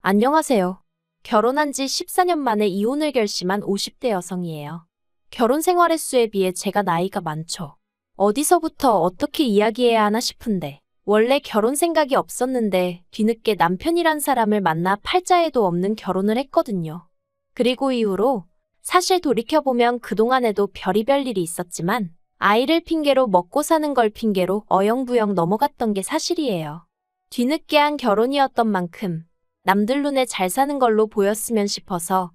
안녕하세요. 결혼한 지 14년 만에 이혼을 결심한 50대 여성이에요. 결혼 생활 횟수에 비해 제가 나이가 많죠. 어디서부터 어떻게 이야기해야 하나 싶은데, 원래 결혼 생각이 없었는데 뒤늦게 남편이란 사람을 만나 팔자에도 없는 결혼을 했거든요. 그리고 이후로 사실 돌이켜보면 그동안에도 별의별 일이 있었지만 아이를 핑계로 먹고 사는 걸 핑계로 어영부영 넘어갔던 게 사실이에요. 뒤늦게 한 결혼이었던 만큼 남들 눈에 잘 사는 걸로 보였으면 싶어서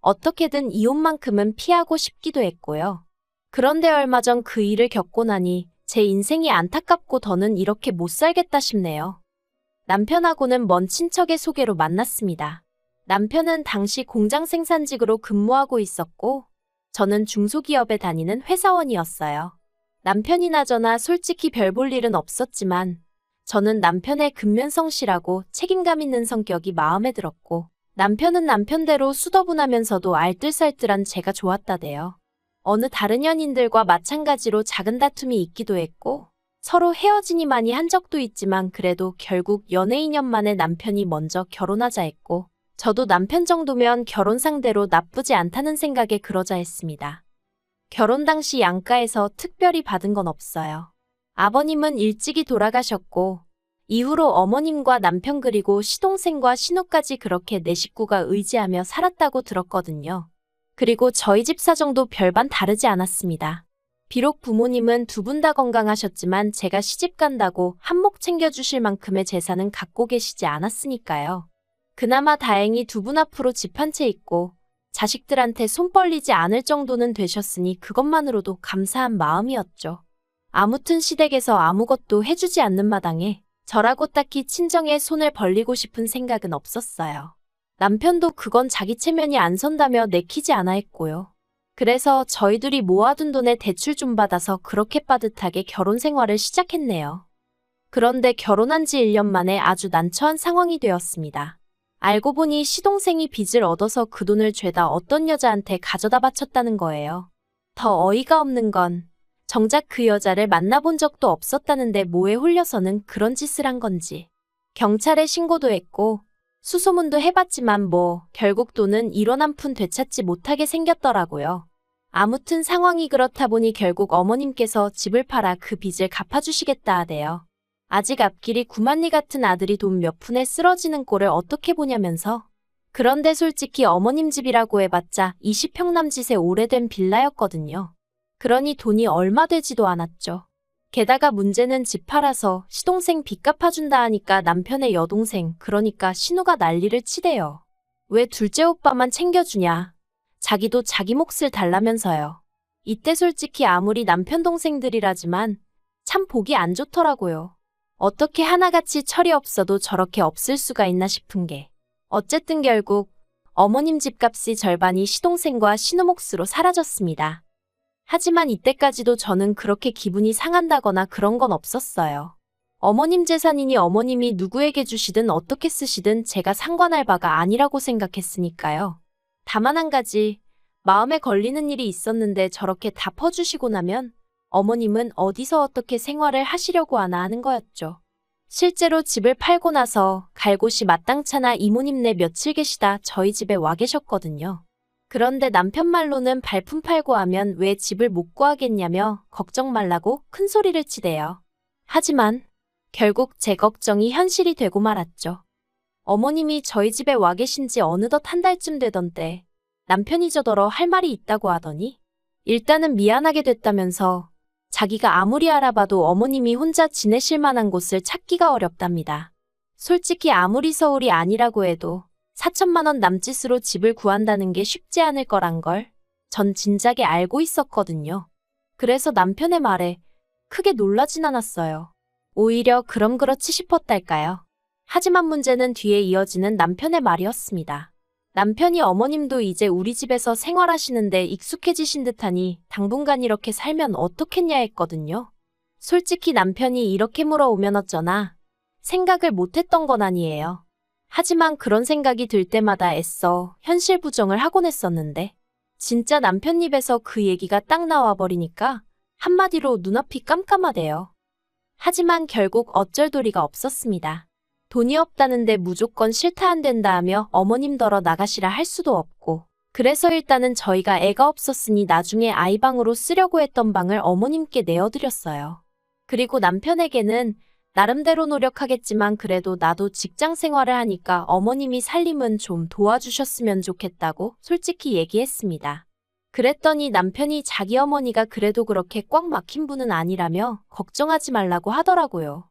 어떻게든 이혼만큼은 피하고 싶기도 했고요. 그런데 얼마 전 그 일을 겪고 나니 제 인생이 안타깝고 더는 이렇게 못 살겠다 싶네요. 남편하고는 먼 친척의 소개로 만났습니다. 남편은 당시 공장 생산직으로 근무하고 있었고 저는 중소기업에 다니는 회사원이었어요. 남편이나 저나 솔직히 별 볼 일은 없었지만 저는 남편의 근면성실하고 책임감 있는 성격이 마음에 들었고 남편은 남편대로 수더분하면서도 알뜰살뜰한 제가 좋았다대요. 어느 다른 연인들과 마찬가지로 작은 다툼이 있기도 했고 서로 헤어지니 많이 한 적도 있지만 그래도 결국 연애 2년 만에 남편이 먼저 결혼하자 했고 저도 남편 정도면 결혼 상대로 나쁘지 않다는 생각에 그러자 했습니다. 결혼 당시 양가에서 특별히 받은 건 없어요. 아버님은 일찍이 돌아가셨고 이후로 어머님과 남편 그리고 시동생과 신우까지 그렇게 네 식구가 의지하며 살았다고 들었거든요. 그리고 저희 집 사정도 별반 다르지 않았습니다. 비록 부모님은 두 분 다 건강하셨지만 제가 시집 간다고 한몫 챙겨주실 만큼의 재산은 갖고 계시지 않았으니까요. 그나마 다행히 두 분 앞으로 집 한 채 있고 자식들한테 손 벌리지 않을 정도는 되셨으니 그것만으로도 감사한 마음이었죠. 아무튼 시댁에서 아무것도 해주지 않는 마당에 저라고 딱히 친정에 손을 벌리고 싶은 생각은 없었어요. 남편도 그건 자기 체면이 안 선다며 내키지 않아 했고요. 그래서 저희 둘이 모아둔 돈에 대출 좀 받아서 그렇게 빠듯하게 결혼 생활을 시작했네요. 그런데 결혼한 지 1년 만에 아주 난처한 상황이 되었습니다. 알고 보니 시동생이 빚을 얻어서 그 돈을 죄다 어떤 여자한테 가져다 바쳤다는 거예요. 더 어이가 없는 건 정작 그 여자를 만나본 적도 없었다는데 뭐에 홀려서는 그런 짓을 한 건지. 경찰에 신고도 했고 수소문도 해봤지만 결국 돈은 1원 한 푼 되찾지 못하게 생겼더라고요. 아무튼 상황이 그렇다 보니 결국 어머님께서 집을 팔아 그 빚을 갚아주시겠다 하대요. 아직 앞길이 구만리 같은 아들이 돈 몇 푼에 쓰러지는 꼴을 어떻게 보냐면서. 그런데 솔직히 어머님 집이라고 해봤자 20평 남짓의 오래된 빌라였거든요. 그러니 돈이 얼마 되지도 않았죠. 게다가 문제는 집 팔아서 시동생 빚 갚아준다 하니까 남편의 여동생 그러니까 신우가 난리를 치대요. 왜 둘째 오빠만 챙겨주냐. 자기도 자기 몫을 달라면서요. 이때 솔직히 아무리 남편 동생들이라지만 참 보기 안 좋더라고요. 어떻게 하나같이 철이 없어도 저렇게 없을 수가 있나 싶은 게. 어쨌든 결국 어머님 집값이 절반이 시동생과 신우 몫으로 사라졌습니다. 하지만 이때까지도 저는 그렇게 기분이 상한다거나 그런 건 없었어요. 어머님 재산이니 어머님이 누구에게 주시든 어떻게 쓰시든 제가 상관할 바가 아니라고 생각했으니까요. 다만 한 가지, 마음에 걸리는 일이 있었는데 저렇게 다 퍼주시고 나면 어머님은 어디서 어떻게 생활을 하시려고 하나 하는 거였죠. 실제로 집을 팔고 나서 갈 곳이 마땅찮아 이모님네 며칠 계시다 저희 집에 와 계셨거든요. 그런데 남편 말로는 발품 팔고 하면 왜 집을 못 구하겠냐며 걱정 말라고 큰 소리를 치대요. 하지만 결국 제 걱정이 현실이 되고 말았죠. 어머님이 저희 집에 와 계신 지 어느덧 한 달쯤 되던 때 남편이 저더러 할 말이 있다고 하더니 일단은 미안하게 됐다면서 자기가 아무리 알아봐도 어머님이 혼자 지내실 만한 곳을 찾기가 어렵답니다. 솔직히 아무리 서울이 아니라고 해도 4천만 원 남짓으로 집을 구한다는 게 쉽지 않을 거란 걸 전 진작에 알고 있었거든요. 그래서 남편의 말에 크게 놀라진 않았어요. 오히려 그럼 그렇지 싶었달까요. 하지만 문제는 뒤에 이어지는 남편의 말이었습니다. 남편이 어머님도 이제 우리 집에서 생활하시는데 익숙해지신 듯하니 당분간 이렇게 살면 어떻겠냐 했거든요. 솔직히 남편이 이렇게 물어오면 어쩌나 생각을 못했던 건 아니에요. 하지만 그런 생각이 들 때마다 애써 현실 부정을 하곤 했었는데 진짜 남편 입에서 그 얘기가 딱 나와버리니까 한마디로 눈앞이 깜깜하대요. 하지만 결국 어쩔 도리가 없었습니다. 돈이 없다는데 무조건 싫다 안 된다 하며 어머님더러 나가시라 할 수도 없고. 그래서 일단은 저희가 애가 없었으니 나중에 아이방으로 쓰려고 했던 방을 어머님께 내어드렸어요. 그리고 남편에게는 나름대로 노력하겠지만 그래도 나도 직장 생활을 하니까 어머님이 살림은 좀 도와주셨으면 좋겠다고 솔직히 얘기했습니다. 그랬더니 남편이 자기 어머니가 그래도 그렇게 꽉 막힌 분은 아니라며 걱정하지 말라고 하더라고요.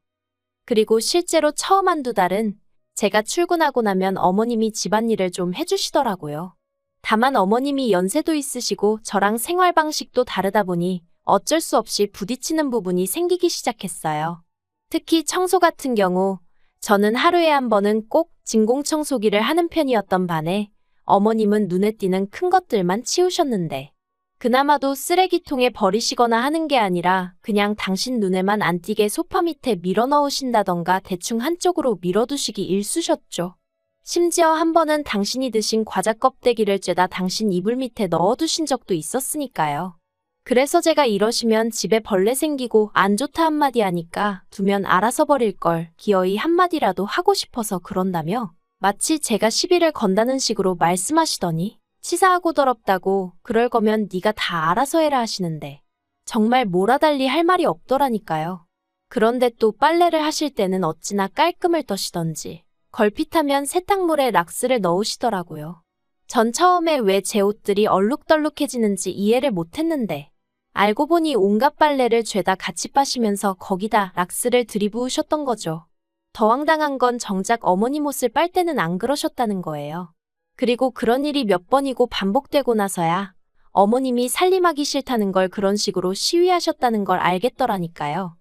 그리고 실제로 처음 한두 달은 제가 출근하고 나면 어머님이 집안일을 좀 해주시더라고요. 다만 어머님이 연세도 있으시고 저랑 생활 방식도 다르다 보니 어쩔 수 없이 부딪히는 부분이 생기기 시작했어요. 특히 청소 같은 경우 저는 하루에 한 번은 꼭 진공청소기를 하는 편이었던 반에 어머님은 눈에 띄는 큰 것들만 치우셨는데 그나마도 쓰레기통에 버리시거나 하는 게 아니라 그냥 당신 눈에만 안 띄게 소파 밑에 밀어 넣으신다던가 대충 한쪽으로 밀어두시기 일쑤셨죠. 심지어 한 번은 당신이 드신 과자 껍데기를 쬐다 당신 이불 밑에 넣어두신 적도 있었으니까요. 그래서 제가 이러시면 집에 벌레 생기고 안 좋다 한마디 하니까 두면 알아서 버릴 걸 기어이 한마디라도 하고 싶어서 그런다며 마치 제가 시비를 건다는 식으로 말씀하시더니 치사하고 더럽다고 그럴 거면 네가 다 알아서 해라 하시는데 정말 뭐라달리 할 말이 없더라니까요. 그런데 또 빨래를 하실 때는 어찌나 깔끔을 떠시던지 걸핏하면 세탁물에 락스를 넣으시더라고요. 전 처음에 왜 제 옷들이 얼룩덜룩해지는지 이해를 못했는데 알고 보니 온갖 빨래를 죄다 같이 빠시면서 거기다 락스를 들이부으셨던 거죠. 더 황당한 건 정작 어머님 옷을 빨 때는 안 그러셨다는 거예요. 그리고 그런 일이 몇 번이고 반복되고 나서야 어머님이 살림하기 싫다는 걸 그런 식으로 시위하셨다는 걸 알겠더라니까요.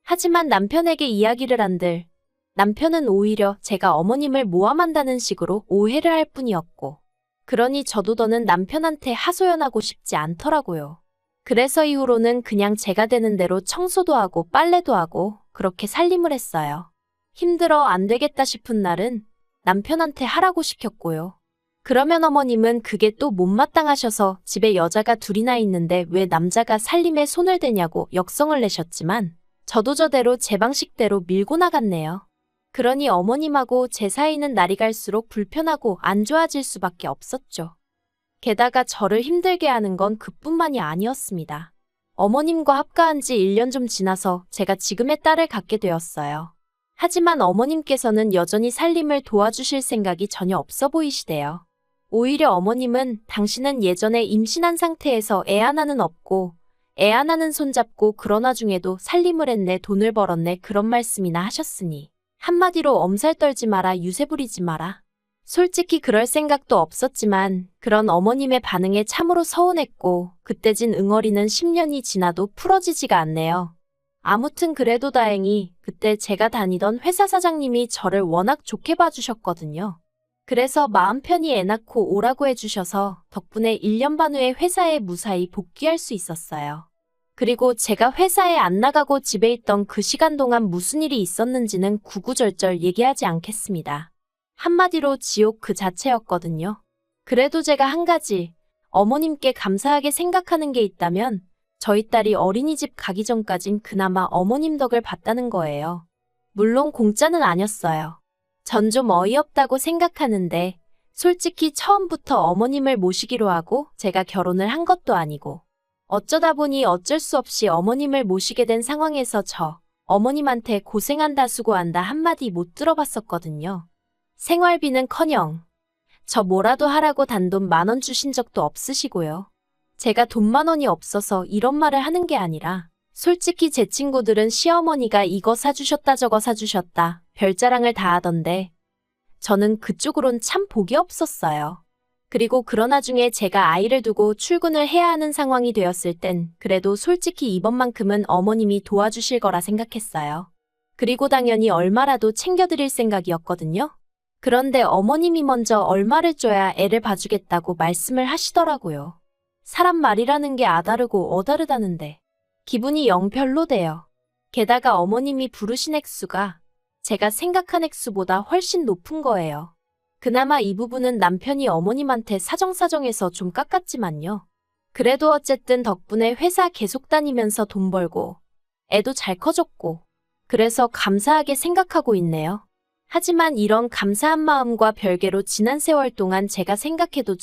하지만 남편에게 이야기를 한들 남편은 오히려 제가 어머님을 모함한다는 식으로 오해를 할 뿐이었고 그러니 저도 더는 남편한테 하소연하고 싶지 않더라고요. 그래서 이후로는 그냥 제가 되는 대로 청소도 하고 빨래도 하고 그렇게 살림을 했어요. 힘들어 안 되겠다 싶은 날은 남편한테 하라고 시켰고요. 그러면 어머님은 그게 또 못마땅하셔서 집에 여자가 둘이나 있는데 왜 남자가 살림에 손을 대냐고 역성을 내셨지만 저도 저대로 제 방식대로 밀고 나갔네요. 그러니 어머님하고 제 사이는 날이 갈수록 불편하고 안 좋아질 수밖에 없었죠. 게다가 저를 힘들게 하는 건 그뿐만이 아니었습니다. 어머님과 합가한 지 1년 좀 지나서 제가 지금의 딸을 갖게 되었어요. 하지만 어머님께서는 여전히 살림을 도와주실 생각이 전혀 없어 보이시대요. 오히려 어머님은 당신은 예전에 임신한 상태에서 애 하나는 없고 애 하나는 손잡고 그런 와중에도 살림을 했네 돈을 벌었네 그런 말씀이나 하셨으니 한마디로 엄살 떨지 마라 유세 부리지 마라. 솔직히 그럴 생각도 없었지만 그런 어머님의 반응에 참으로 서운했고 그때 진 응어리는 10년이 지나도 풀어지지가 않네요. 아무튼 그래도 다행히 그때 제가 다니던 회사 사장님이 저를 워낙 좋게 봐주셨거든요. 그래서 마음 편히 애 낳고 오라고 해주셔서 덕분에 1년 반 후에 회사에 무사히 복귀할 수 있었어요. 그리고 제가 회사에 안 나가고 집에 있던 그 시간 동안 무슨 일이 있었는지는 구구절절 얘기하지 않겠습니다. 한마디로 지옥 그 자체였거든요. 그래도 제가 한 가지 어머님께 감사하게 생각하는 게 있다면 저희 딸이 어린이집 가기 전까진 그나마 어머님 덕을 봤다는 거예요. 물론 공짜는 아니었어요. 전 좀 어이없다고 생각하는데 솔직히 처음부터 어머님을 모시기로 하고 제가 결혼을 한 것도 아니고 어쩌다 보니 어쩔 수 없이 어머님을 모시게 된 상황에서 어머님한테 고생한다 수고한다 한마디 못 들어봤었거든요. 생활비는커녕 저 뭐라도 하라고 단돈 10,000원 주신 적도 없으시고요. 제가 돈 10,000원이 없어서 이런 말을 하는 게 아니라 솔직히 제 친구들은 시어머니가 이거 사주셨다 저거 사주셨다 별자랑을 다 하던데 저는 그쪽으론 참 복이 없었어요. 그리고 그런 와중에 제가 아이를 두고 출근을 해야 하는 상황이 되었을 땐 그래도 솔직히 이번만큼은 어머님이 도와주실 거라 생각했어요. 그리고 당연히 얼마라도 챙겨드릴 생각이었거든요. 그런데 어머님이 먼저 얼마를 줘야 애를 봐주겠다고 말씀을 하시더라고요. 사람 말이라는 게 아다르고 어다르다는데 기분이 영 별로대요. 게다가 어머님이 부르신 액수가 제가 생각한 액수보다 훨씬 높은 거예요. 그나마 이 부분은 남편이 어머님한테 사정사정해서 좀 깎았지만요. 그래도 어쨌든 덕분에 회사 계속 다니면서 돈 벌고 애도 잘 커졌고 그래서 감사하게 생각하고 있네요. 하지만 이런 감사한 마음과 별개로 지난 세월 동안 제가 생각해도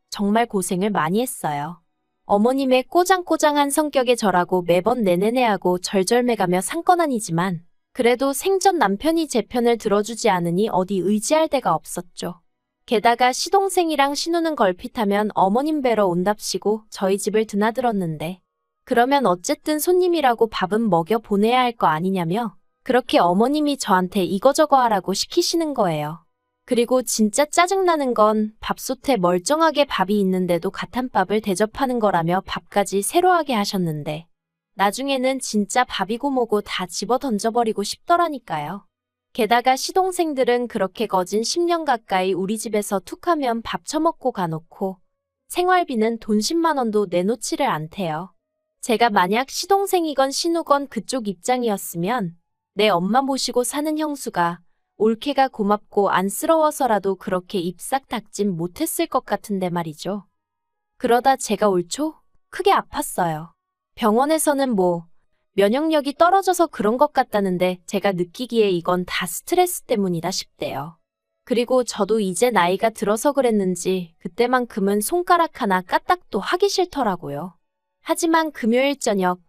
정말 고생을 많이 했어요. 어머님의 꼬장꼬장한 성격에 절하고 매번 내내내하고 절절매가며 산 건 아니지만 그래도 생전 남편이 제 편을 들어주지 않으니 어디 의지할 데가 없었죠. 게다가 시동생이랑 신우는 걸핏하면 어머님 뵈러 온답시고 저희 집을 드나들었는데 그러면 어쨌든 손님이라고 밥은 먹여 보내야 할 거 아니냐며 그렇게 어머님이 저한테 이거저거 하라고 시키시는 거예요. 그리고 진짜 짜증나는 건 밥솥에 멀쩡하게 밥이 있는데도 가탄밥을 대접하는 거라며 밥까지 새로 하게 하셨는데 나중에는 진짜 밥이고 뭐고 다 집어 던져버리고 싶더라니까요. 게다가 시동생들은 그렇게 거진 10년 가까이 우리 집에서 툭하면 밥 처먹고 가놓고 생활비는 돈 10만 원도 내놓지를 않대요. 제가 만약 시동생이건 신우건 그쪽 입장이었으면 내 엄마 모시고 사는 형수가 올케가 고맙고 안쓰러워서라도 그렇게 입싹 닥진 못했을 것 같은데 말이죠. 그러다 제가 올 초 크게 아팠어요. 병원에서는 면역력이 떨어져서 그런 것 같다는데 제가 느끼기에 이건 다 스트레스 때문이다 싶대요. 그리고 저도 이제 나이가 들어서 그랬는지 그때만큼은 손가락 하나 까딱도 하기 싫더라고요. 하지만 금요일 저녁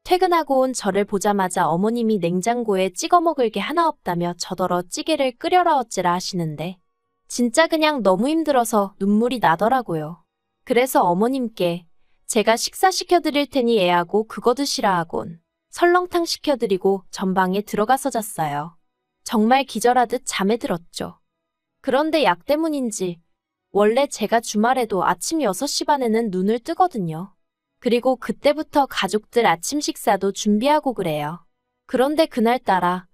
퇴근하고 온 저를 보자마자 어머님이 냉장고에 찍어 먹을 게 하나 없다며 저더러 찌개를 끓여라 어찌라 하시는데 진짜 그냥 너무 힘들어서 눈물이 나더라고요. 그래서 어머님께 제가 식사 시켜드릴 테니 애하고 그거 드시라 하곤 설렁탕 시켜드리고 전방에 들어가서 잤어요. 정말 기절하듯 잠에 들었죠. 그런데 약 때문인지 원래 제가 주말에도 아침 6시 반에는 눈을 뜨거든요. 그리고 그때부터 가족들 아침 식사도 준비하고 그래요. 그런데 그날따라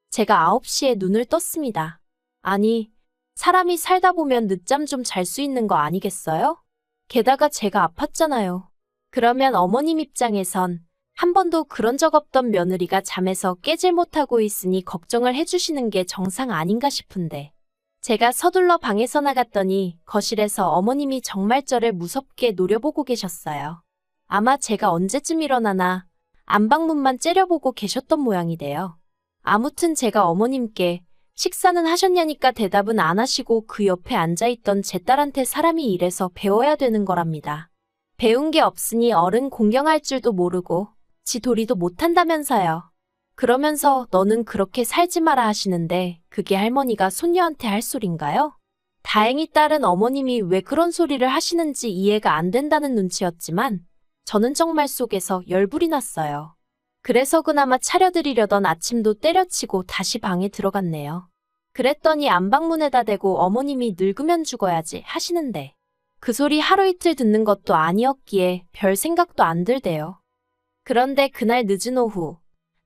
제가 9시에 눈을 떴습니다. 아니, 사람이 살다 보면 늦잠 좀 잘 수 있는 거 아니겠어요? 게다가 제가 아팠잖아요. 그러면 어머님 입장에선 한 번도 그런 적 없던 며느리가 잠에서 깨질 못하고 있으니 걱정을 해주시는 게 정상 아닌가 싶은데 제가 서둘러 방에서 나갔더니 거실에서 어머님이 정말 저를 무섭게 노려보고 계셨어요. 아마 제가 언제쯤 일어나나 안방문만 째려보고 계셨던 모양이래요. 아무튼 제가 어머님께 식사는 하셨냐니까 대답은 안 하시고 그 옆에 앉아있던 제 딸한테 사람이 이래서 배워야 되는 거랍니다. 배운 게 없으니 어른 공경할 줄도 모르고 지 도리도 못한다면서요. 그러면서 너는 그렇게 살지 마라 하시는데 그게 할머니가 손녀한테 할 소린가요? 다행히 딸은 어머님이 왜 그런 소리를 하시는지 이해가 안 된다는 눈치였지만 저는 정말 속에서 열불이 났어요. 그래서 그나마 차려드리려던 아침도 때려치고 다시 방에 들어갔네요. 그랬더니 안방문에다 대고 어머님이 늙으면 죽어야지 하시는데 그 소리 하루 이틀 듣는 것도 아니었기에 별 생각도 안 들대요. 그런데 그날 늦은 오후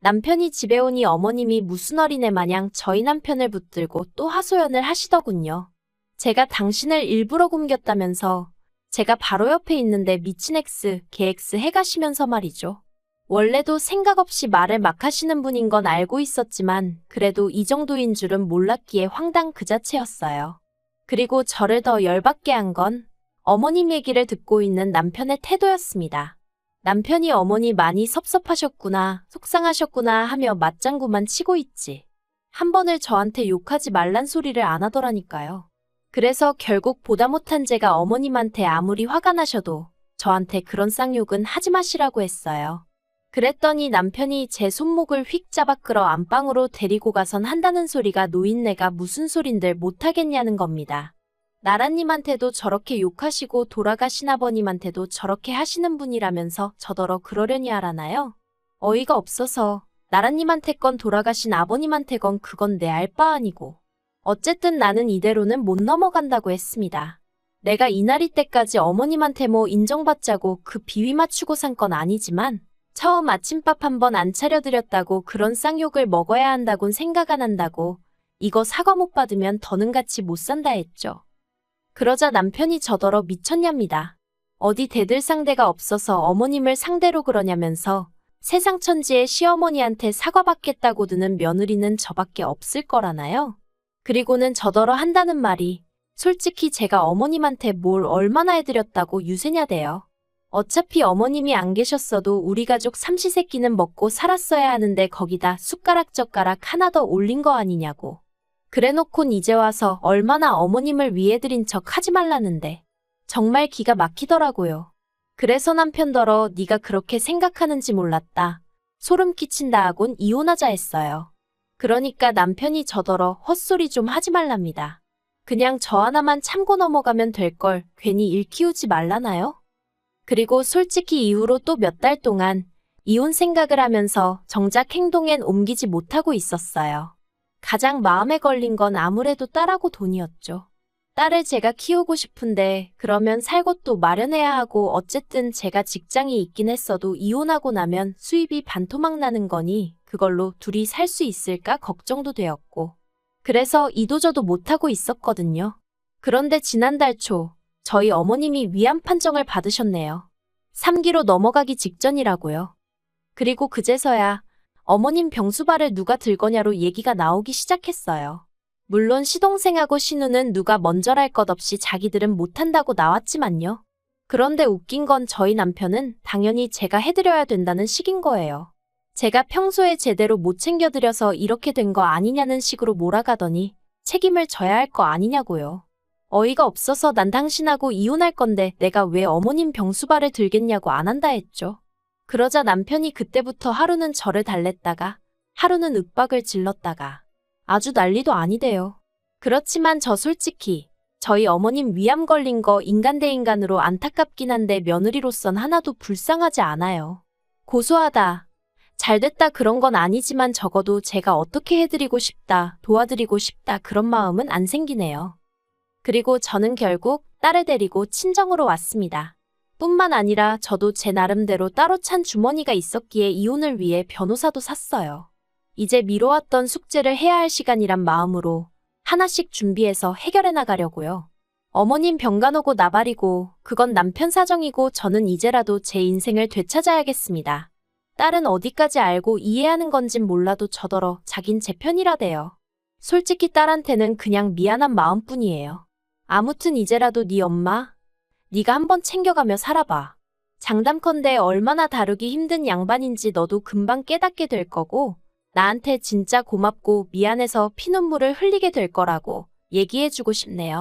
남편이 집에 오니 어머님이 무슨 어린애 마냥 저희 남편을 붙들고 또 하소연을 하시더군요. 제가 당신을 일부러 굶겼다면서 제가 바로 옆에 있는데 미친 X, 개 X 해가시면서 말이죠. 원래도 생각 없이 말을 막 하시는 분인 건 알고 있었지만 그래도 이 정도인 줄은 몰랐기에 황당 그 자체였어요. 그리고 저를 더 열받게 한 건 어머님 얘기를 듣고 있는 남편의 태도였습니다. 남편이 어머니 많이 섭섭하셨구나, 속상하셨구나 하며 맞장구만 치고 있지. 한 번을 저한테 욕하지 말란 소리를 안 하더라니까요. 그래서 결국 보다 못한 제가 어머님한테 아무리 화가 나셔도 저한테 그런 쌍욕은 하지 마시라고 했어요. 그랬더니 남편이 제 손목을 휙 잡아 끌어 안방으로 데리고 가선 한다는 소리가 노인네가 무슨 소린들 못하겠냐는 겁니다. 나라님한테도 저렇게 욕하시고 돌아가신 아버님한테도 저렇게 하시는 분이라면서 저더러 그러려니 알아나요? 어이가 없어서 나라님한테 건 돌아가신 아버님한테 건 그건 내 알 바 아니고 어쨌든 나는 이대로는 못 넘어간다고 했습니다. 내가 이날이 때까지 어머님한테 뭐 인정받자고 그 비위 맞추고 산 건 아니지만 처음 아침밥 한 번 안 차려드렸다고 그런 쌍욕을 먹어야 한다곤 생각 안 한다고 이거 사과 못 받으면 더는 같이 못 산다 했죠. 그러자 남편이 저더러 미쳤냐입니다. 어디 대들 상대가 없어서 어머님을 상대로 그러냐면서 세상 천지에 시어머니한테 사과받겠다고 드는 며느리는 저밖에 없을 거라나요? 그리고는 저더러 한다는 말이 솔직히 제가 어머님한테 뭘 얼마나 해드렸다고 유세냐대요. 어차피 어머님이 안 계셨어도 우리 가족 삼시세끼는 먹고 살았어야 하는데 거기다 숟가락 젓가락 하나 더 올린 거 아니냐고. 그래놓곤 이제 와서 얼마나 어머님을 위해드린 척 하지 말라는데 정말 기가 막히더라고요. 그래서 남편더러 네가 그렇게 생각하는지 몰랐다. 소름 끼친다 하곤 이혼하자 했어요. 그러니까 남편이 저더러 헛소리 좀 하지 말랍니다. 그냥 저 하나만 참고 넘어가면 될 걸 괜히 일 키우지 말라나요? 그리고 솔직히 이후로 또 몇 달 동안 이혼 생각을 하면서 정작 행동엔 옮기지 못하고 있었어요. 가장 마음에 걸린 건 아무래도 딸하고 돈이었죠. 딸을 제가 키우고 싶은데 그러면 살 곳도 마련해야 하고 어쨌든 제가 직장이 있긴 했어도 이혼하고 나면 수입이 반토막 나는 거니 그걸로 둘이 살 수 있을까 걱정도 되었고 그래서 이도저도 못하고 있었거든요. 그런데 지난달 초 저희 어머님이 위암 판정을 받으셨네요. 3기로 넘어가기 직전이라고요. 그리고 그제서야 어머님 병수발을 누가 들 거냐로 얘기가 나오기 시작했어요. 물론 시동생하고 신우는 누가 먼저랄 것 없이 자기들은 못한다고 나왔지만요. 그런데 웃긴 건 저희 남편은 당연히 제가 해드려야 된다는 식인 거예요. 제가 평소에 제대로 못 챙겨드려서 이렇게 된 거 아니냐는 식으로 몰아가더니 책임을 져야 할 거 아니냐고요. 어이가 없어서 난 당신하고 이혼할 건데 내가 왜 어머님 병수발을 들겠냐고 안 한다 했죠. 그러자 남편이 그때부터 하루는 저를 달랬다가 하루는 윽박을 질렀다가 아주 난리도 아니대요. 그렇지만 저 솔직히 저희 어머님 위암 걸린 거 인간 대 인간으로 안타깝긴 한데 며느리로선 하나도 불쌍하지 않아요. 고소하다. 잘됐다 그런 건 아니지만 적어도 제가 어떻게 해드리고 싶다, 도와드리고 싶다 그런 마음은 안 생기네요. 그리고 저는 결국 딸을 데리고 친정으로 왔습니다. 뿐만 아니라 저도 제 나름대로 따로 찬 주머니가 있었기에 이혼을 위해 변호사도 샀어요. 이제 미뤄왔던 숙제를 해야 할 시간이란 마음으로 하나씩 준비해서 해결해 나가려고요. 어머님 병간 오고 나발이고 그건 남편 사정이고 저는 이제라도 제 인생을 되찾아야겠습니다. 딸은 어디까지 알고 이해하는 건진 몰라도 저더러 자긴 제 편이라대요. 솔직히 딸한테는 그냥 미안한 마음뿐이에요. 아무튼 이제라도 네 엄마, 네가 한번 챙겨가며 살아봐. 장담컨대 얼마나 다루기 힘든 양반인지 너도 금방 깨닫게 될 거고 나한테 진짜 고맙고 미안해서 피눈물을 흘리게 될 거라고 얘기해주고 싶네요.